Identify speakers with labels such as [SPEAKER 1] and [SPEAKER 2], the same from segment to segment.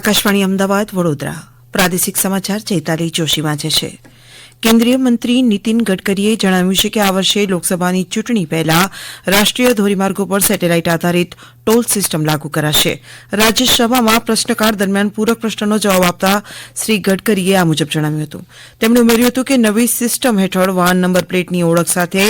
[SPEAKER 1] આકાશવાણી અમદાવાદ વડોદરા પ્રાદેશિક સમાચાર ચૈતાલી જોશી વાંચે છે. કેન્દ્રીય મંત્રી નીતિન ગડકરીએ જણાવ્યું છે કે આ વર્ષે લોકસભાની ચૂંટણી પહેલા રાષ્ટ્રીય ધોરીમાર્ગો પર સેટેલાઇટ આધારિત ટોલ સિસ્ટમ લાગુ કરાશે. રાજ્યસભામાં પ્રશ્નકાળ દરમિયાન પૂરક પ્રશ્નનો જવાબ આપતા શ્રી ગડકરીએ આ મુજબ જણાવ્યું હતું. તેમણે ઉમેર્યું હતું કે નવી સિસ્ટમ હેઠળ વાહન નંબર પ્લેટની ઓળખ સાથે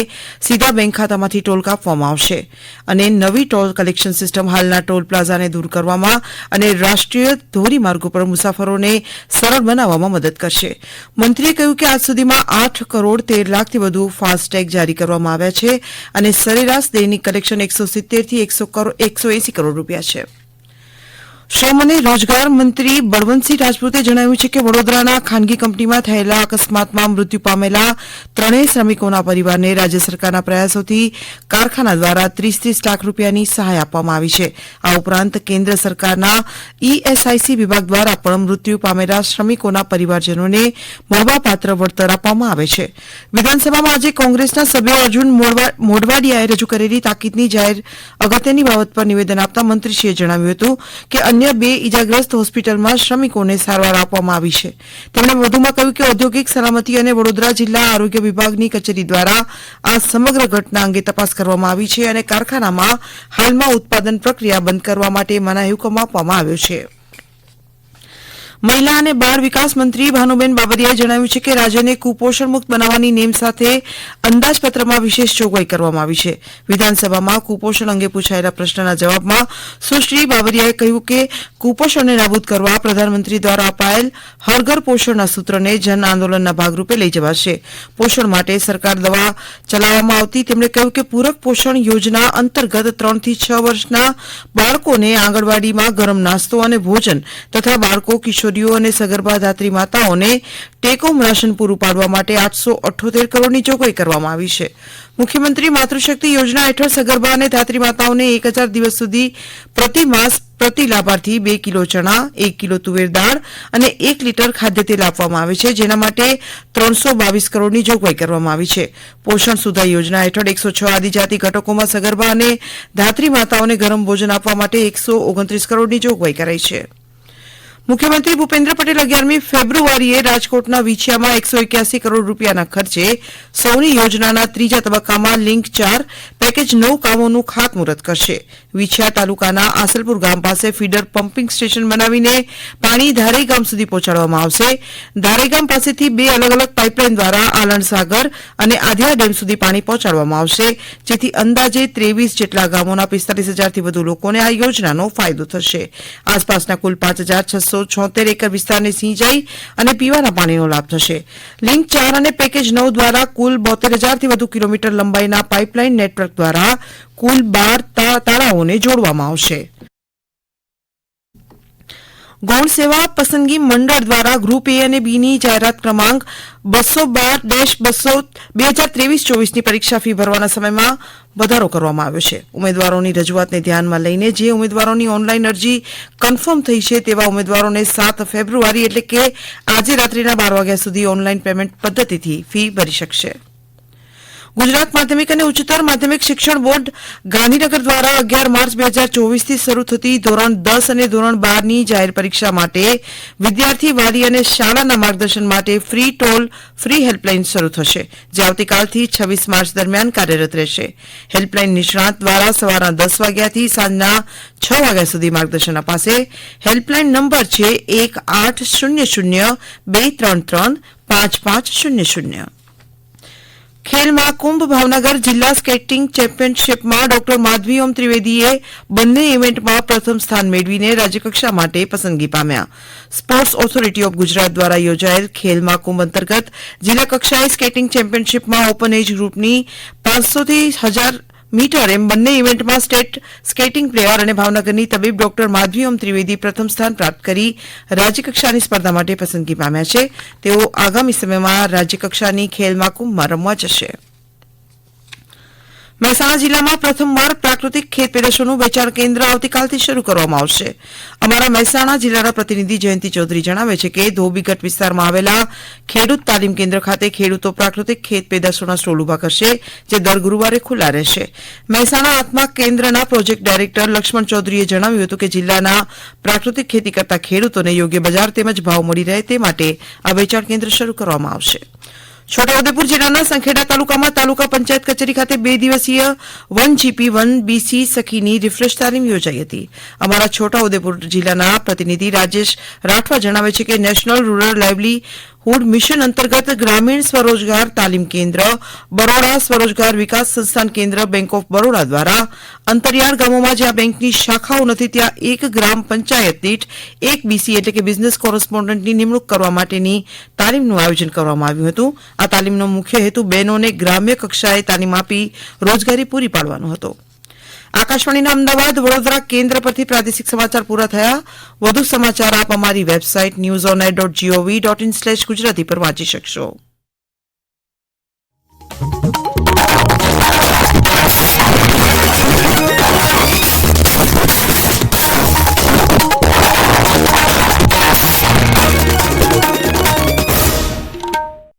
[SPEAKER 1] સીધા બેંક ખાતામાંથી ટોલ કાપવામાં આવશે અને નવી ટોલ કલેક્શન સિસ્ટમ હાલના ટોલ પ્લાઝાને દૂર કરવામાં અને રાષ્ટ્રીય ધોરીમાર્ગો પર મુસાફરોને સરળ બનાવવામાં મદદ કરશે. મંત્રીએ કહ્યું કે આજ સુધીમાં 8 કરોડ 13 લાખથી વધુ ફાસ્ટેગ જારી કરવામાં આવ્યા છે અને સરેરાશ દૈનિક કલેક્શન 170 થી 180 કરોડ રૂપિયા છે. શ્રમ અને રોજગાર મંત્રી બળવંતસિંહ રાજપૂતે જણાવ્યું છે કે વડોદરાના ખાનગી કંપનીમાં થયેલા અકસ્માતમાં મૃત્યુ પામેલા ત્રણેય શ્રમિકોના પરિવારને રાજ્ય સરકારના પ્રયાસોથી કારખાના દ્વારા 30 લાખ રૂપિયાની સહાય આપવામાં આવી છે. આ ઉપરાંત કેન્દ્ર સરકારના ESIC વિભાગ દ્વારા પણ મૃત્યુ પામેલા શ્રમિકોના પરિવારજનોને મળવાપાત્ર વળતર આપવામાં આવે છે. વિધાનસભામાં આજે કોંગ્રેસના સભ્ય અર્જુન મોઢવાડિયાએ રજૂ કરેલી તાકીદની જાહેર અગત્યની બાબત પર નિવેદન આપતા મંત્રીશ્રીએ જણાવ્યું હતું કે અન્ય 2 ઇજાગ્રસ્ત હોસ્પિટલમાં શ્રમિકોને સારવાર આપવામાં આવી છે. તેમણે વધુમાં કહ્યું કે ઔદ્યોગિક સલામતી અને વડોદરા જિલ્લા આરોગ્ય વિભાગની કચેરી દ્વારા આ સમગ્ર ઘટના અંગે તપાસ કરવામાં આવી છે અને કારખાનામાં હાલમાં ઉત્પાદન પ્રક્રિયા બંધ કરવા માટે મનાઈ હુકમ આપવામાં આવ્યો છે. મહિલા અને બાળ વિકાસ મંત્રી ભાનુબેન બાબરિયાએ જણાવ્યું છે કે રાજ્યને કુપોષણ મુક્ત બનાવવાની નેમ સાથે અંદાજપત્રમાં વિશેષ જોગવાઈ કરવામાં આવી છે. વિધાનસભામાં કુપોષણ અંગે પૂછાયેલા પ્રશ્નના જવાબમાં સુશ્રી બાબરિયાએ કહ્યું કે કુપોષણને નાબૂદ કરવા પ્રધાનમંત્રી દ્વારા અપાયેલ હર ઘર પોષણના સૂત્રને જન આંદોલનના ભાગરૂપે લઈ જવાશે. પોષણ માટે સરકાર દ્વારા ચલાવવામાં આવતી તેમણે કહ્યું કે પૂરક પોષણ યોજના અંતર્ગત 3 થી 6 વર્ષના બાળકોને આંગણવાડીમાં ગરમ નાસ્તો અને ભોજન તથા બાળકો કિશોર અને સગર્ભા ધાત્રી માતાઓને ટેકો રાશન પૂરું પાડવા માટે 878 કરોડની જોગવાઈ કરવામાં આવી છે. મુખ્યમંત્રી માતૃશક્તિ યોજના હેઠળ સગર્ભા અને ધાત્રી માતાઓને 1000 દિવસ સુધી પ્રતિ માસ પ્રતિ લાભાર્થી 2 કિલો ચણા, 1 કિલો તુવેર દાળ અને 1 લીટર ખાદ્ય તેલ આપવામાં આવે છે, જેના માટે 322 કરોડની જોગવાઈ કરવામાં આવી છે. પોષણ સુધા યોજના હેઠળ 106 આદિજાતિ ઘટકોમાં સગર્ભા અને ધાત્રી માતાઓને ગરમ ભોજન આપવા માટે 129 કરોડની જોગવાઈ કરાઈ છે. મુખ્યમંત્રી ભૂપેન્દ્ર પટેલ 11મી ફેબ્રુઆરીએ રાજકોટના વિછિયામાં 181 કરોડ રૂપિયાના ખર્ચે સૌની યોજનાના ત્રીજા તબક્કામાં લિંક 4 પેકેજ 9 કામોનું ખાતમુહૂર્ત કરશે. વિછિયા તાલુકાના આસલપુર ગામ પાસે ફીડર પમ્પિંગ સ્ટેશન બનાવીને પાણી ધારેઈ ગામ સુધી પહોંચાડવામાં આવશે. ધારેઈ ગામ પાસેથી 2 અલગ અલગ પાઇપલાઇન દ્વારા આલણ સાગર અને આધિયા ડેમ સુધી પાણી પહોંચાડવામાં આવશે, જેથી અંદાજે 23 જેટલા ગામોના 45,000થી વધુ લોકોને આ યોજનાનો ફાયદો થશે. આસપાસના કુલ 5,676 એકર વિસ્તારને સિંચાઈ અને પીવાના પાણીનો લાભ થશે. લિંક 4 અને પેકેજ 9 દ્વારા કુલ 72,000થી વધુ કિલોમીટર લંબાઈના પાઇપલાઇન નેટવર્ક દ્વારા કુલ 12 તળાવોને જોડવામાં આવશે. ગૌણ સેવા પસંદગી મંડળ દ્વારા ગ્રુપ એ અને બીની જાહેરાત ક્રમાંક 212-2023-24ની પરીક્ષા ફી ભરવાના સમયમાં વધારો કરવામાં આવ્યો છે. ઉમેદવારોની રજૂઆતને ધ્યાનમાં લઈને જે ઉમેદવારોની ઓનલાઈન અરજી કન્ફર્મ થઈ છે તેવા ઉમેદવારોને 7 ફેબ્રુઆરી એટલે કે આજે રાત્રિના 12 વાગ્યા સુધી ઓનલાઈન પેમેન્ટ પદ્ધતિથી ફી ભરી શકશે. ગુજરાત માધ્યમિક અને ઉચ્ચતર માધ્યમિક શિક્ષણ બોર્ડ ગાંધીનગર દ્વારા 11 માર્ચ 2024થી શરૂ થતી ધોરણ 10 અને ધોરણ 12ની જાહેર પરીક્ષા માટે વિદ્યાર્થી વાલી અને શાળાના માર્ગદર્શન માટે ફ્રી ટોલ ફ્રી હેલ્પલાઇન શરૂ થશે, જે આવતીકાલથી 26 માર્ચ દરમિયાન કાર્યરત રહેશે. હેલ્પલાઇન નિષ્ણાત દ્વારા સવારના 10 વાગ્યાથી સાંજના 6 વાગ્યા સુધી માર્ગદર્શન અપાશે. હેલ્પલાઇન નંબર છે 1800-233-5500. ખેલ મહાકુંભ ભાવનગર જિલ્લા સ્કેટિંગ ચેમ્પિયનશીપમાં ડોક્ટર માધવી ઓમ ત્રિવેદીએ બંને ઇવેન્ટમાં પ્રથમ સ્થાન મેળવીને રાજ્યકક્ષા માટે પસંદગી પામ્યા. સ્પોર્ટ્સ ઓથોરિટી ઓફ ગુજરાત દ્વારા યોજાયેલ ખેલ મહાકુંભ અંતર્ગત જિલ્લા કક્ષાએ સ્કેટિંગ ચેમ્પિયનશીપમાં ઓપન એજ ગ્રુપની 500 થી 1000 મીટર એમ બંને ઇવેન્ટમાં સ્ટેટ સ્કેટિંગ પ્લેયર અને ભાવનગરની તબીબ ડોક્ટર માધવી ઓમ ત્રિવેદી પ્રથમ સ્થાન પ્રાપ્ત કરી રાજ્યકક્ષાની સ્પર્ધા માટે પસંદગી પામ્યા છે. તેઓ આગામી સમયમાં રાજ્યકક્ષાની ખેલ મહાકુંભમાં રમવા જશે. મહેસાણા જિલ્લામાં પ્રથમવાર પ્રાકૃતિક ખેત પેદાશોનું વેચાણ કેન્દ્ર આવતીકાલથી શરૂ કરવામાં આવશે. અમારા મહેસાણા જિલ્લાના પ્રતિનિધિ જયંતિ ચૌધરી જણાવે છે કે ધોબીઘાટ વિસ્તારમાં આવેલા ખેડૂત તાલીમ કેન્દ્ર ખાતે ખેડૂતો પ્રાકૃતિક ખેત પેદાશોના સ્ટોલ ઉભા કરશે, જે દર ગુરુવારે ખુલ્લા રહેશે. મહેસાણા આત્મા કેન્દ્રના પ્રોજેક્ટ ડાયરેક્ટર લક્ષ્મણ ચૌધરીએ જણાવ્યું હતું કે જિલ્લાના પ્રાકૃતિક ખેતી કરતા ખેડૂતોને યોગ્ય બજાર તેમજ ભાવ મળી રહે તે માટે આ વેચાણ કેન્દ્ર શરૂ કરવામાં આવશે. છોટાઉદેપુર જિલ્લાના સંખેડા તાલુકામાં તાલુકા પંચાયત કચેરી ખાતે 2 દિવસીય 1GP 1BC સખીની રિફ્રેશ તાલીમ યોજાઈ હતી. અમારા છોટાઉદેપુર જિલ્લાના પ્રતિનિધિ રાજેશ રાઠવા જણાવે છે કે નેશનલ રૂરલ લાઇવલીહુડ મિશન અંતર્ગત ગ્રામીણ સ્વરોજગાર તાલીમ કેન્દ્ર, બરોડા સ્વરોજગાર વિકાસ સંસ્થાન કેન્દ્ર, બેંક ઓફ બરોડા દ્વારા અંતરિયાળ ગામોમાં જ્યાં બેંકની શાખાઓ નથી ત્યાં એક ગ્રામ પંચાયત દીઠ 1 BC એટલે કે બિઝનેસ કોરસ્પોન્ડન્ટની નિમણૂક કરવા માટેની તાલીમનું આયોજન કરવામાં આવ્યું હતું. આ તાલીમનો મુખ્ય હેતુ બહેનોને ગ્રામ્ય કક્ષાએ તાલીમ આપી રોજગારી પૂરી પાડવાનો હતો. આકાશવાણીના અમદાવાદ વડોદરા કેન્દ્ર પરથી પ્રાદેશિક સમાચાર પૂરા થયા. વધુ સમાચાર આપ અમારી વેબસાઇટ newsonair.gov.in/ગુજરાતી પર વાંચી શકશો.